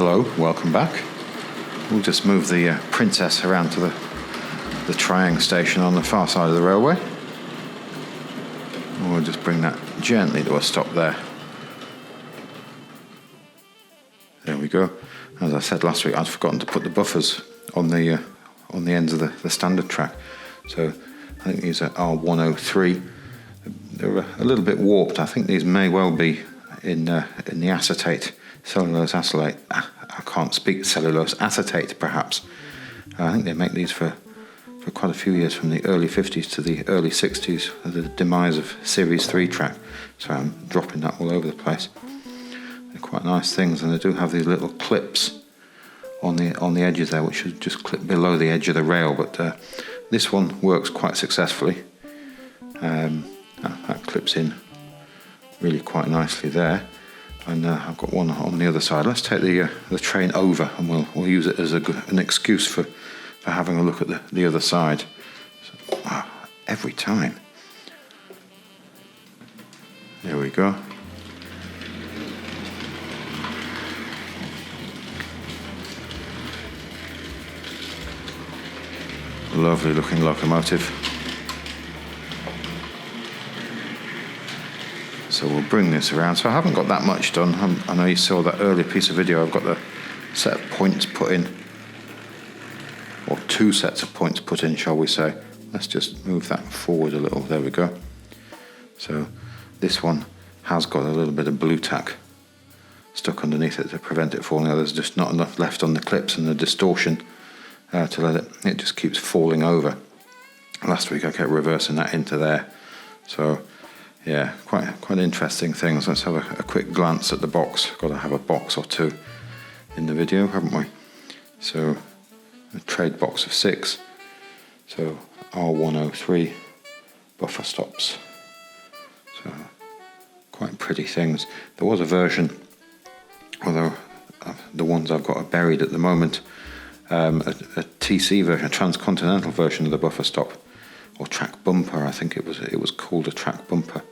Hello, welcome back. We'll just move the Princess around to the Triang station on the far side of the railway. And we'll just bring that gently to a stop there. There we go. As I said last week, I'd forgotten to put the buffers on the ends of the standard track. So I think these are R103. They're a little bit warped. I think these may well be in the acetate, cellulose acetate. I can't speak cellulose acetate, perhaps. I think they make these for quite a few years, from the early 50s to the early 60s, the demise of Series 3 track. So I'm dropping that all over the place. They're quite nice things, and they do have these little clips on the edges there, which should just clip below the edge of the rail. But this one works quite successfully. That clips in really quite nicely there. And I've got one on the other side. Let's take the train over, and we'll use it as an excuse for having a look at the other side. So, every time. There we go. Lovely looking locomotive. So we'll bring this around. So I haven't got that much done. I know you saw that earlier piece of video. I've got the set of points put in, or two sets of points put in, shall we say. Let's just move that forward a little. There we go. So this one has got a little bit of blue tack stuck underneath it to prevent it falling. There's just not enough left on the clips and the distortion to let it just keeps falling over. Last week I kept reversing that into there. So yeah, quite interesting things. Let's have a quick glance at the box. Got to have a box or two in the video, haven't we? So a trade box of 6. So R103 buffer stops. So quite pretty things. There was a version, although the ones I've got are buried at the moment, a TC version, a transcontinental version of the buffer stop, or track bumper. I think it was called a track bumper.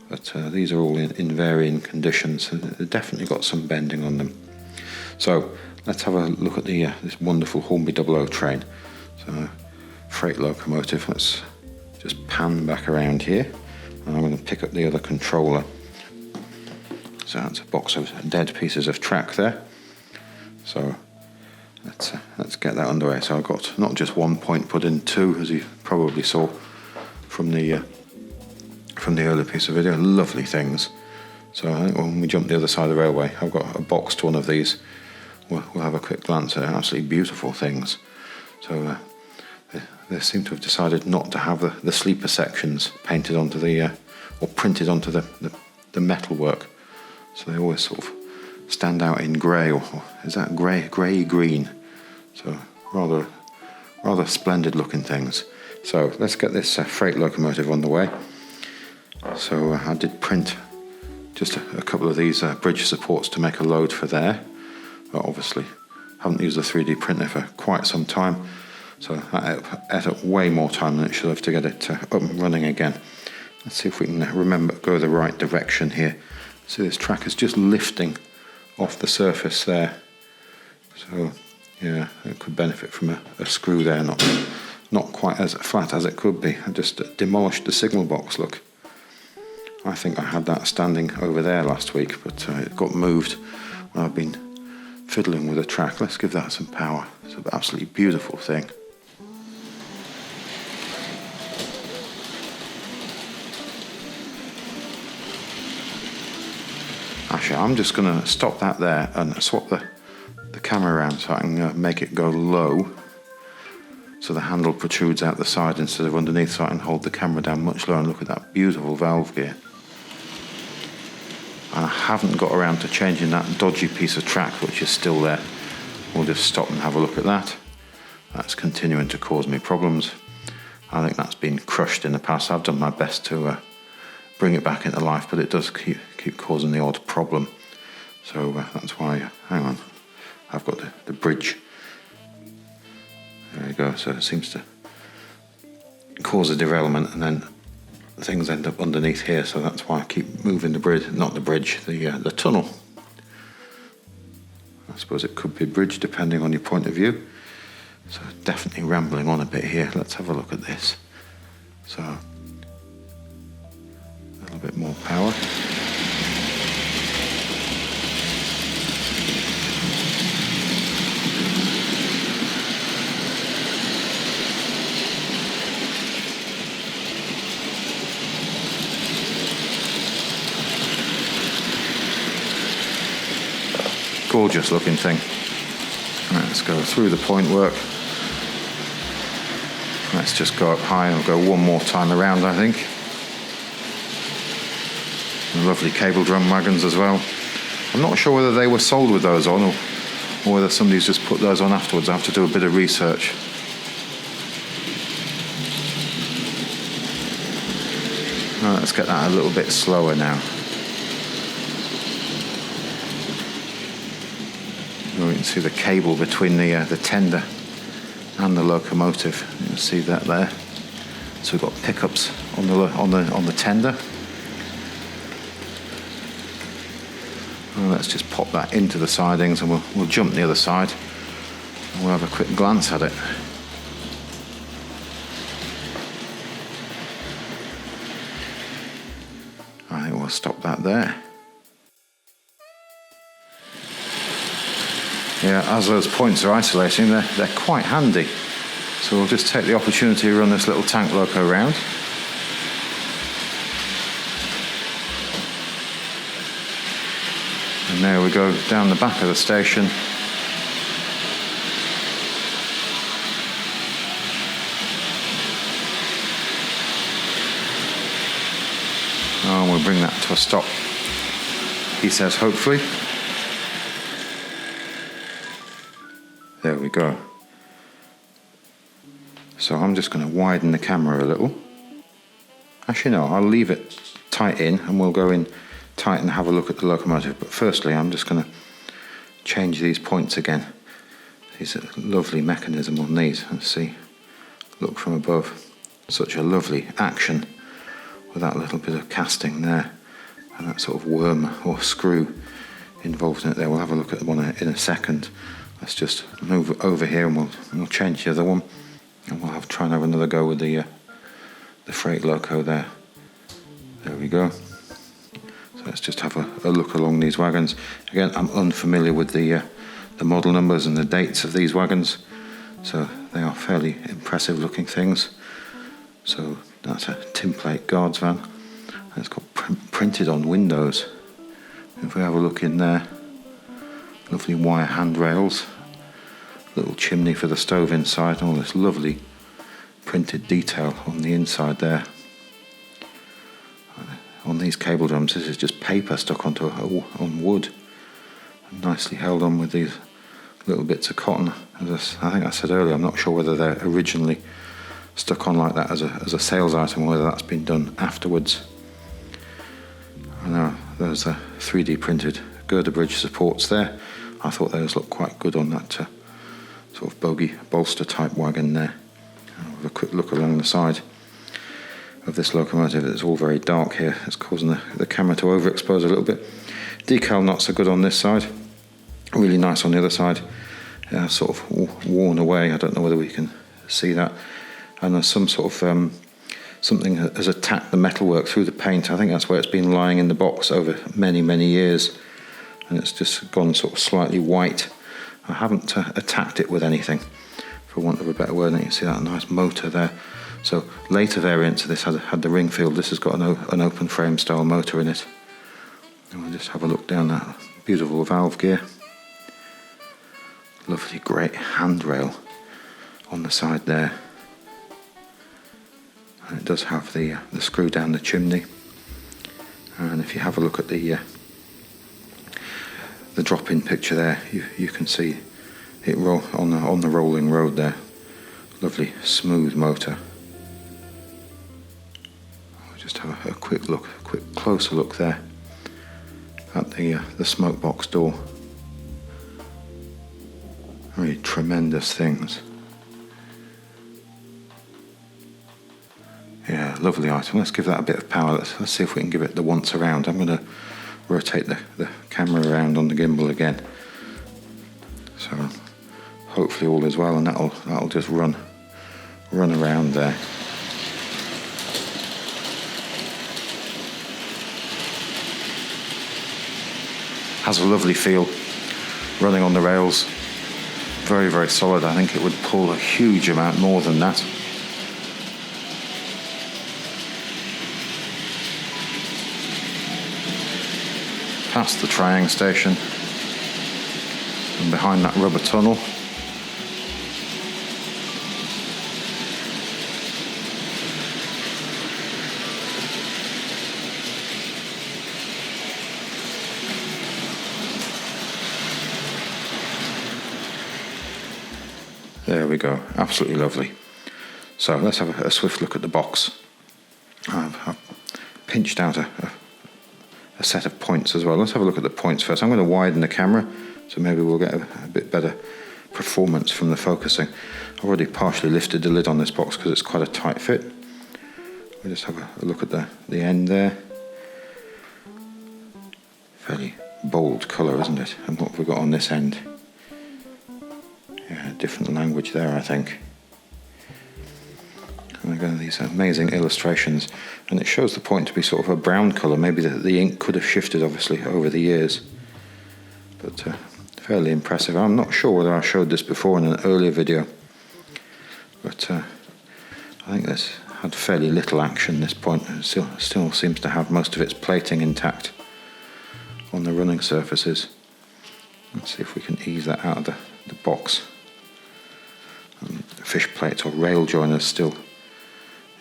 But these are all in varying conditions, and they've definitely got some bending on them. So let's have a look at this wonderful Hornby Dublo train. So freight locomotive. Let's just pan back around here, and I'm going to pick up the other controller. So that's a box of dead pieces of track there. So let's get that underway. So I've got not just one point, put in two, as you probably saw from the earlier piece of video. Lovely things. So I think when we jump the other side of the railway, I've got a boxed one of these. We'll have a quick glance at absolutely beautiful things. So they seem to have decided not to have the sleeper sections painted onto or printed onto the metalwork. So they always sort of stand out in grey, or is that grey green? So rather splendid looking things. So let's get this freight locomotive on the way. So I did print just a couple of these bridge supports to make a load for there. But obviously haven't used a 3D printer for quite some time, so that ate up way more time than it should have to get it up and running again. Let's see if we can go the right direction here. See, this track is just lifting off the surface there. So yeah, it could benefit from a screw there, not quite as flat as it could be. I just demolished the signal box, look. I think I had that standing over there last week, but it got moved when I've been fiddling with the track. Let's give that some power. It's an absolutely beautiful thing. Actually, I'm just going to stop that there and swap the camera around so I can make it go low, so the handle protrudes out the side instead of underneath, so I can hold the camera down much lower. And look at that beautiful valve gear. And I haven't got around to changing that dodgy piece of track which is still there. We'll just stop and have a look at that. That's continuing to cause me problems. I think that's been crushed in the past. I've done my best to bring it back into life, but it does keep causing the odd problem. So that's why, hang on, I've got the bridge. There you go. So it seems to cause a derailment, and then things end up underneath here. So that's why I keep moving the bridge, not the bridge, the tunnel. suppose it could be bridge depending on your point of view. So definitely rambling on a bit here. Let's have a look at this. So a little bit more power. Gorgeous looking thing. Right, let's go through the point work. Let's just go up high. I'll go one more time around, I think. And lovely cable drum wagons as well. I'm not sure whether they were sold with those on or whether somebody's just put those on afterwards. I have to do a bit of research. Right, let's get that a little bit slower now. You can see the cable between the tender and the locomotive. You can see that there. So we've got pickups on the tender. And let's just pop that into the sidings, and we'll jump the other side, and we'll have a quick glance at it. I think we'll stop that there. Yeah, as those points are isolating, they're quite handy. So we'll just take the opportunity to run this little tank loco around. And there we go, down the back of the station. Oh, and we'll bring that to a stop, he says, hopefully. There we go. So I'm just going to widen the camera a little. Actually no, I'll leave it tight in and we'll go in tight and have a look at the locomotive. But firstly I'm just going to change these points again. There's a lovely mechanism on these. Let's see. Look from above. Such a lovely action with that little bit of casting there and that sort of worm or screw involved in it there. We'll have a look at the one in a second. Let's just move over here and we'll change the other one, and we'll try and have another go with the freight loco there. There we go. So let's just have a look along these wagons. Again, I'm unfamiliar with the model numbers and the dates of these wagons, so they are fairly impressive looking things. So that's a tin plate guards van. And it's got printed on windows. If we have a look in there. Lovely wire handrails, little chimney for the stove inside, and all this lovely printed detail on the inside there. On these cable drums, this is just paper stuck onto on wood, and nicely held on with these little bits of cotton. As I think I said earlier, I'm not sure whether they're originally stuck on like that as a sales item, or whether that's been done afterwards. I know there's a 3D printed girder bridge supports there. I thought those looked quite good on that sort of bogey bolster type wagon there. I'll have a quick look along the side of this locomotive. It's all very dark here. It's causing the camera to overexpose a little bit. Decal not so good on this side. Really nice on the other side. Sort of worn away. I don't know whether we can see that. And there's some sort of something has attacked the metalwork through the paint. I think that's where it's been lying in the box over many, many years. And it's just gone sort of slightly white. I haven't attacked it with anything, for want of a better word. And you can see that nice motor there. So later variants of this had the ring field. This has got an open frame style motor in it. And we'll just have a look down that beautiful valve gear. Lovely great handrail on the side there. And it does have the screw down the chimney. And if you have a look at the drop-in picture there, you can see it roll on the rolling road there. Lovely smooth motor. I'll just have a quick closer look there at the smoke box door. Really tremendous things. Yeah, lovely item. Let's give that a bit of power. Let's see if we can give it the once around. I'm going to rotate the camera around on the gimbal again. So hopefully all is well, and that'll just run around there. Has a lovely feel running on the rails. Very, very solid. I think it would pull a huge amount more than that. Past the Triang station and behind that rubber tunnel. There we go, absolutely lovely. So let's have a swift look at the box. I've pinched out a set of points as well. Let's have a look at the points first. I'm going to widen the camera, so maybe we'll get a bit better performance from the focusing. I've already partially lifted the lid on this box because it's quite a tight fit. We'll just have a look at the end there. Fairly bold colour, isn't it? And what have we got on this end? Yeah, different language there, I think. And again, these amazing illustrations, and it shows the point to be sort of a brown colour. Maybe the ink could have shifted, obviously, over the years, but fairly impressive. I'm not sure whether I showed this before in an earlier video, but I think this had fairly little action. This point it still seems to have most of its plating intact on the running surfaces. Let's see if we can ease that out of the box. Fish plates or rail joiners still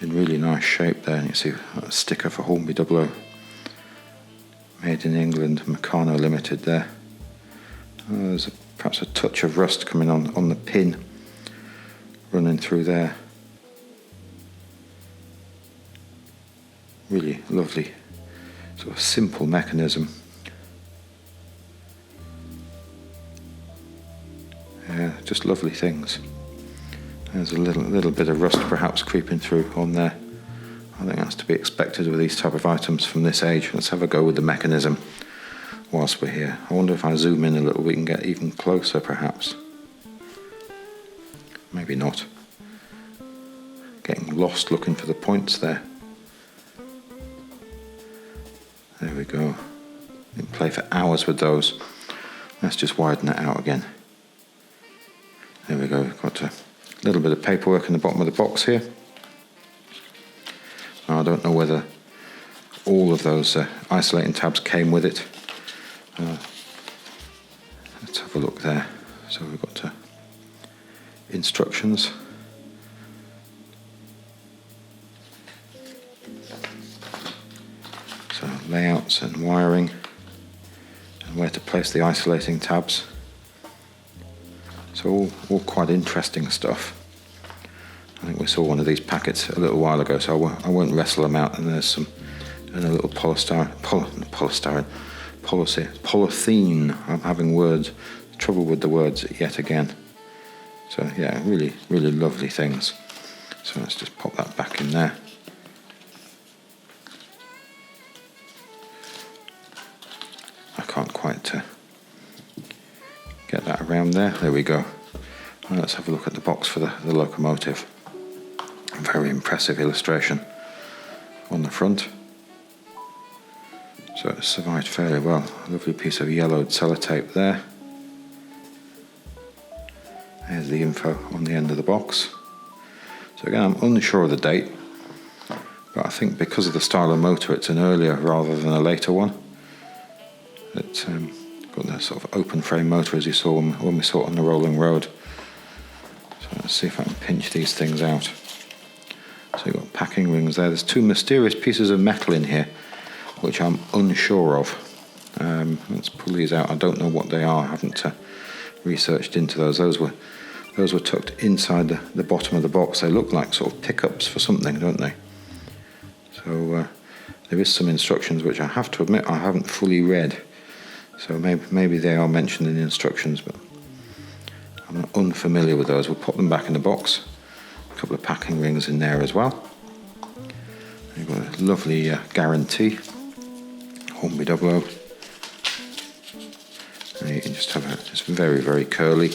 in really nice shape there. And you see a sticker for Hornby Dublo, made in England, Meccano Limited there. There's perhaps a touch of rust coming on the pin running through there. Really lovely, sort of simple mechanism. Yeah, just lovely things. There's a little bit of rust perhaps creeping through on there. I think that's to be expected with these type of items from this age. Let's have a go with the mechanism whilst we're here. I wonder if I zoom in a little we can get even closer perhaps. Maybe not. Getting lost looking for the points there. There we go. You can play for hours with those. Let's just widen that out again. There we go. We've got a little bit of paperwork in the bottom of the box here. Now, I don't know whether all of those isolating tabs came with it. Let's have a look there. So we've got instructions. So layouts and wiring and where to place the isolating tabs. So all quite interesting stuff. I think we saw one of these packets a little while ago, so I won't wrestle them out. And there's some in a little polythene. I'm having trouble with the words yet again. So yeah, really, really lovely things. So let's just pop that back in there. I can't quite get that around there. There we go. Well, let's have a look at the box for the locomotive. A very impressive illustration on the front. So it survived fairly well. A lovely piece of yellowed sellotape there. There's the info on the end of the box. So again, I'm unsure of the date, but I think because of the style of motor, it's an earlier rather than a later one. It's got the sort of open frame motor as you saw when we saw it on the rolling road. So let's see if I can pinch these things out. So you've got packing rings there. There's two mysterious pieces of metal in here, which I'm unsure of. Let's pull these out. I don't know what they are. I haven't researched into those. Those were tucked inside the bottom of the box. They look like sort of pickups for something, don't they? So there is some instructions which I have to admit I haven't fully read. So maybe they are mentioned in the instructions, but I'm unfamiliar with those. We'll pop them back in the box. A couple of packing rings in there as well. You've got a lovely guarantee. Hornby Dublo. And you can just have it's very, very curly.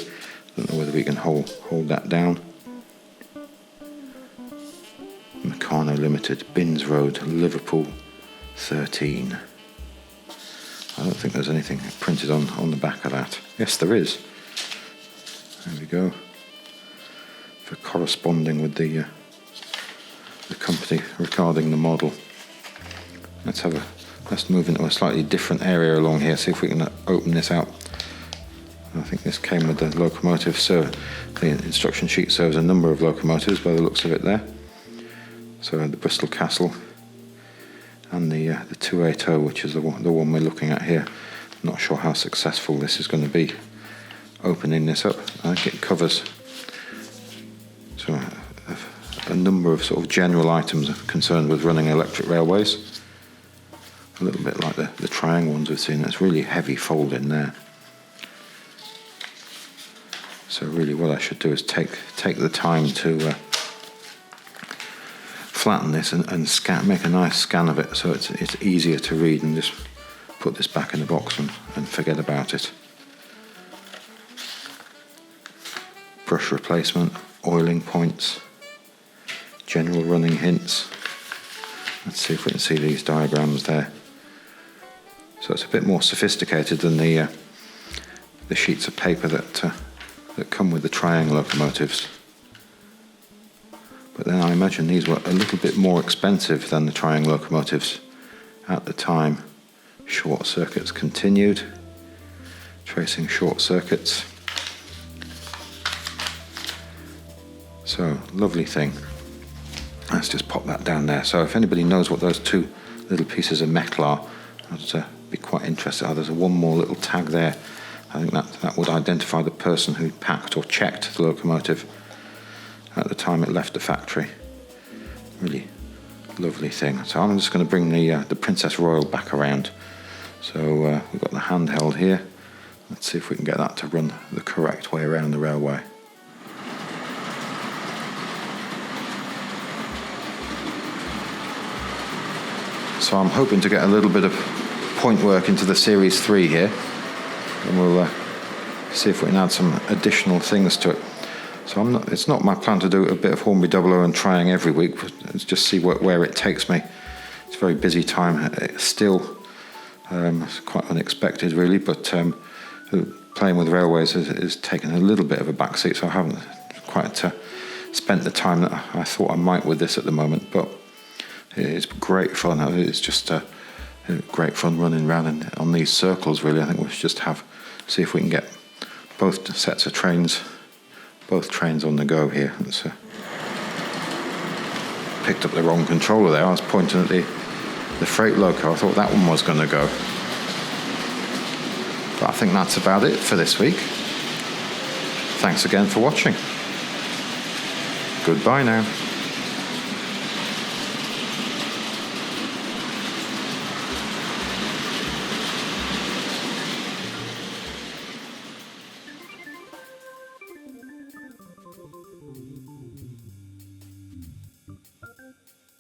Don't know whether we can hold that down. Meccano Limited, Binns Road, Liverpool 13. I don't think there's anything printed on the back of that. Yes, there is. There we go. For corresponding with the company regarding the model. Let's move into a slightly different area along here. See if we can open this out. I think this came with the locomotive, so the instruction sheet serves a number of locomotives by the looks of it there. So the Bristol Castle and the 280, which is the one we're looking at here. I'm not sure how successful this is going to be. Opening this up, I think it covers a number of sort of general items concerned with running electric railways. A little bit like the triangle ones we've seen. It's really heavy fold in there. So really what I should do is take the time to flatten this and scan, make a nice scan of it so it's easier to read, and just put this back in the box and forget about it. Brush replacement, oiling points, general running hints. Let's see if we can see these diagrams there. So it's a bit more sophisticated than the sheets of paper that come with the triangle locomotives. But then I imagine these were a little bit more expensive than the triangle locomotives at the time. Short circuits continued. Tracing short circuits. So, lovely thing. Let's just pop that down there. So if anybody knows what those two little pieces of metal are, I'd be quite interested. Oh, there's one more little tag there. I think that would identify the person who packed or checked the locomotive at the time it left the factory. Really lovely thing. So I'm just going to bring the Princess Royal back around. So we've got the handheld here. Let's see if we can get that to run the correct way around the railway. So I'm hoping to get a little bit of point work into the Series 3 here, and we'll see if we can add some additional things to it. So it's not my plan to do a bit of Hornby Dublo and trying every week, but just see where it takes me. It's a very busy time still. It's quite unexpected really, but playing with railways is taking a little bit of a backseat, so I haven't quite spent the time that I thought I might with this at the moment, but it's great fun. It's just great fun running around on these circles really. I think we should just see if we can get both sets of trains, both trains on the go here. It's picked up the wrong controller there. I was pointing at the freight loco. I thought that one was going to go. But I think that's about it for this week. Thanks again for watching. Goodbye now.